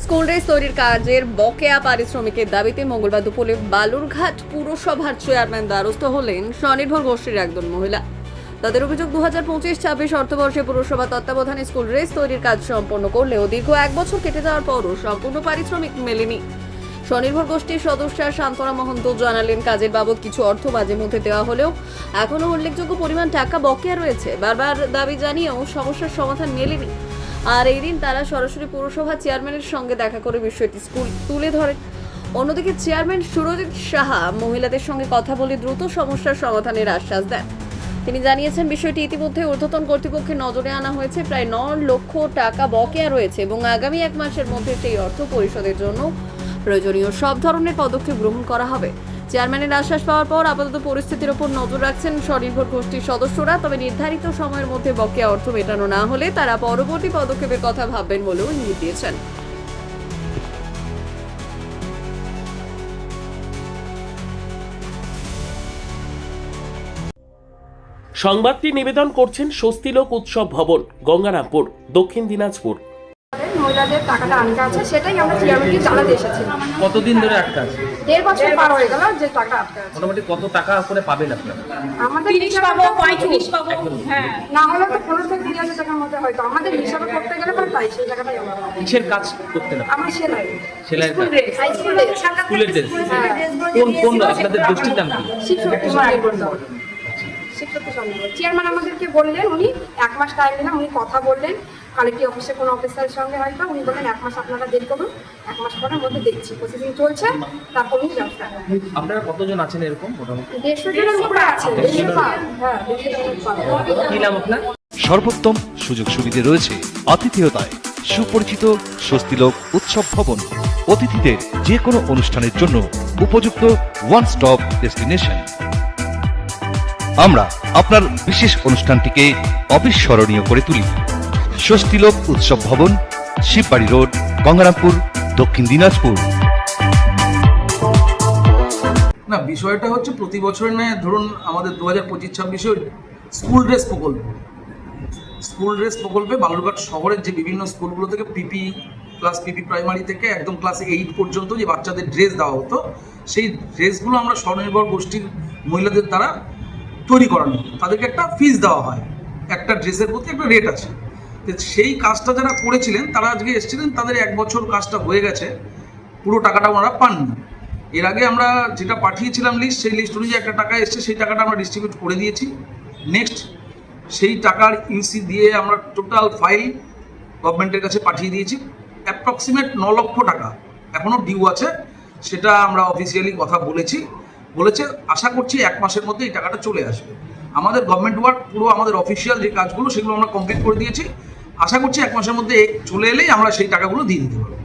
School dress তৈরির কাজের বকেয়া পারিশ্রমিকের দাবিতে মঙ্গলবার দুপুরে বালুরঘাট পুরসভার চেয়ারম্যান দ্বারস্থ হলেন স্বনির্ভর গোষ্ঠীর একজন মহিলা। তাদের অভিযোগ 2025-26 অর্থবর্ষে পুরসভা তত্ত্বাবধানে স্কুল ড্রেস তৈরির কাজ সম্পন্ন করলেও দীর্ঘ 1 বছর কেটে যাওয়ার পরও সম্পূর্ণ পারিশ্রমিক মেলেনি। স্বনির্ভর গোষ্ঠীর সদস্যা শান্তনা মহন্ত জানালেন, কাজের বাবদ কিছু অর্থ মাঝে মধ্যে দেওয়া হলেও এখনও উল্লেখযোগ্য পরিমাণ টাকা বকেয়া রয়েছে। বারবার দাবি জানিয়েও সমস্যার সমাধান মেলেনি। আর এই দিন তারা সরাসরি পুরসভা চেয়ারম্যানের সঙ্গে দেখা করে বিষয়টি তুলে ধরেন। অন্যদিকে চেয়ারম্যান সুরজিৎ সাহা মহিলাদের সঙ্গে কথা বলে দ্রুত সমস্যার সমাধানের আশ্বাস দেন। তিনি জানিয়েছেন, বিষয়টি ইতিমধ্যে ঊর্ধ্বতন কর্তৃপক্ষের নজরে আনা হয়েছে। প্রায় 9 লক্ষ টাকা বকেয়া রয়েছে এবং আগামী 1 মাসের মধ্যে সেই অর্থ পরিশোধের জন্য প্রয়োজনীয় সব ধরনের পদক্ষেপ গ্রহণ করা হবে। চেয়ারম্যানের আশ্বাস পাওয়ার পর আপাতত পরিস্থিতির উপর নজর রাখছেন স্বনির্ভর গোষ্ঠীর সদস্যরা। তবে নির্ধারিত সময়ের মধ্যে বকেয়া অর্থ মেটানো না হলে তারা পরবর্তী পদক্ষেপের কথা ভাববেন বলেও ইঙ্গিত দিয়েছেন। সংবাদটি নিবেদন করছেন স্বস্তিলোক উৎসব ভবন, গঙ্গারামপুর, দক্ষিণ দিনাজপুর। মহিলাদের টাকাটা আটকা আছে, সেটাই আমরা চেয়ারম্যানকে জানাতে এসেছিলাম। কতদিন ধরে আটকা আছে? 1.5 বছর পার হয়ে গেল যে টাকা আটকা আছে। মোটামুটি কত টাকা করে পাবেন আপনারা? আমাদের 30 পাবো, 35 পাবো, হ্যাঁ, না হলে তো 15 থেকে 20,000 টাকার মধ্যে হয়তো আমাদের হিসাবে করতে গেলে প্রায় তাই সেই টাকাটাই আমরা পাবো। কিসের কাজ করতে না? আমার সেলাই, সেলাইয়ের কাজ। হাই স্কুলে স্কুলের ড্রেস। কোন আপনাদের গোষ্ঠীর নাম কি? শিক্ষক সমিতি। চেয়ারম্যান আমাদেরকে বললেন, উনি 1 মাস টাইম দিলেন, উনি কথা বললেন কালেক্টিভ অফিসে কোনো অফিসারের সঙ্গে হয়তো, উনি বললেন 1 মাস আপনারা দেরি করুন, 1 মাস পরের মধ্যে দেখছি, প্রসেসিং চলছে, তারপর উনি ব্যবস্থা করবেন। আপনারা কতজন আছেন এরকম মোটামুটি? 150 জনের উপরে আছে। হ্যাঁ, 150 জনের। কি নাম আপনার? সর্বোত্তম সুযোগ সুবিধে রয়েছে আতিথেয়তায়। সুপরিচিত স্বস্তিলোক উৎসব ভবন, অতিথিদের যে কোনো অনুষ্ঠানের জন্য উপযুক্ত ওয়ান স্টপ ডেস্টিনেশন। আমরা আপনার বিশেষ অনুষ্ঠানটিকে অবিস্মরণীয় করে তুলি। স্বস্তিলোক উৎসব ভবন, শিববাড়ি রোড, গঙ্গারামপুর, দক্ষিণ দিনাজপুর। না, বিষয়টা হচ্ছে প্রতি বছরের নয়, ধরুন আমাদের 2025-26 স্কুল ড্রেস প্রকল্পে বালুরঘাট শহরের যে বিভিন্ন স্কুলগুলো থেকে পিপি ক্লাস পিপি প্রাইমারি থেকে একদম ক্লাস 8 পর্যন্ত যে বাচ্চাদের ড্রেস দেওয়া হতো, সেই ড্রেসগুলো আমরা স্বনির্ভর গোষ্ঠীর মহিলাদের দ্বারা তৈরি করানো, তাদেরকে একটা ফিস দেওয়া হয়, একটা ড্রেসের প্রতি একটা রেট আছে। সেই কাজটা যারা করেছিলেন তারা আজকে এসেছিলেন, তাদের 1 বছর কাজটা হয়ে গেছে, পুরো টাকাটা ওনারা পাননি। এর আগে আমরা যেটা পাঠিয়েছিলাম লিস্ট, সেই লিস্ট অনুযায়ী একটা টাকা এসছে, সেই টাকাটা আমরা ডিস্ট্রিবিউট করে দিয়েছি। নেক্সট সেই টাকার ইউসি দিয়ে আমরা টোটাল ফাইল গভর্নমেন্টের কাছে পাঠিয়ে দিয়েছি। অ্যাপ্রক্সিমেট 9 লক্ষ টাকা এখনও ডিউ আছে, সেটা আমরা অফিসিয়ালি কথা বলেছে আশা করছি 1 মাসের মধ্যে এই টাকাটা চলে আসবে। আমাদের গভর্নমেন্ট ওয়ার্ক পুরো আমাদের অফিসিয়াল যে কাজগুলো সেগুলো আমরা কমপ্লিট করে দিয়েছি। আশা করছি 1 মাসের মধ্যে চলে এলেই আমরা সেই টাকাগুলো দিয়ে দিতে পারবো।